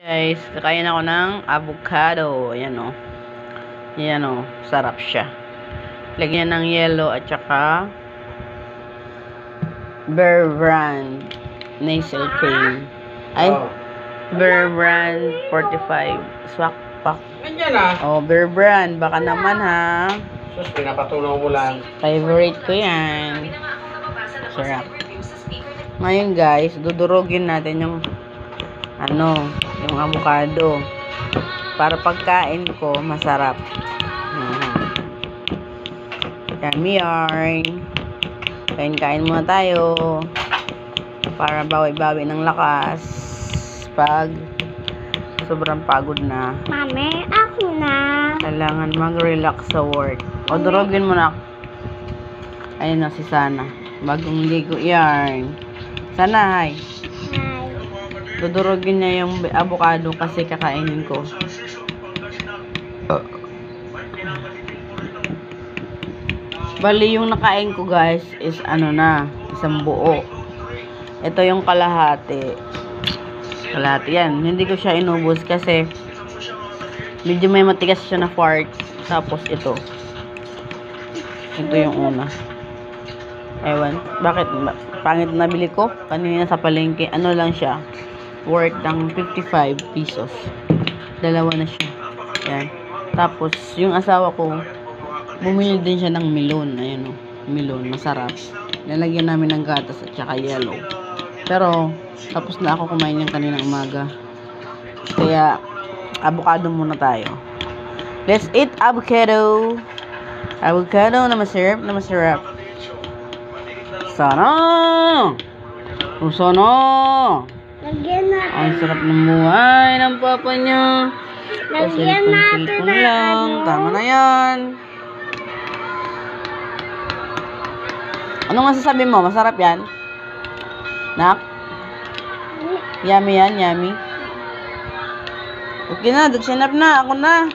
Guys, kakain ako ng avocado. Ayan o. Ayan o. Sarap siya. Lagyan ng yellow at saka Bear Brand nasal cream. Ay, Bear Brand 45 swak pack. Nandiyan na. Oh, Bear Brand. Baka naman ha. Sus, pinapatulong mo lang. Favorite ko yan. Sarap. Ngayon guys, dudurugin natin yung yung avocado. Para pagkain ko, masarap. Yummy yarn. Kain muna tayo. Para bawi-bawi ng lakas. Pag sobrang pagod na. Mami, ako na. Kailangan mag-relax sa work. O, durugin mo na. Ayun na si Sana. Bagong ligo yarn. Sana, hi. Hi. Dudurugin niya yung avocado kasi kakainin ko. Bali yung nakain ko guys is isang buo. Ito yung kalahati. Kalahati yan. Hindi ko siya inubos kasi medyo may matigas siya na part. Tapos ito. Ito yung una. Ewan. Bakit? Pangit nabili ko. Kanina sa palengke. Ano lang siya. Worth ng 55 pesos. Dalawa na siya. Yan. Tapos, yung asawa ko, bumili din siya ng melon. Ayan o. Melon. Masarap. Lalagyan namin ng gatas at saka yellow. Pero, tapos na ako kumain yung kaninang umaga. Kaya, avocado muna tayo. Let's eat avocado. Avocado na masarap. Na masarap. Sana! O sana! Lagyan natin. Ang sarap ng buhay ng papa niya. Lagyan natin Cellphone lang. Tama na yan. Anong masasabi mo? Masarap yan? Nak? Yummy yan, yummy. Okay na, sinap na. Ako na.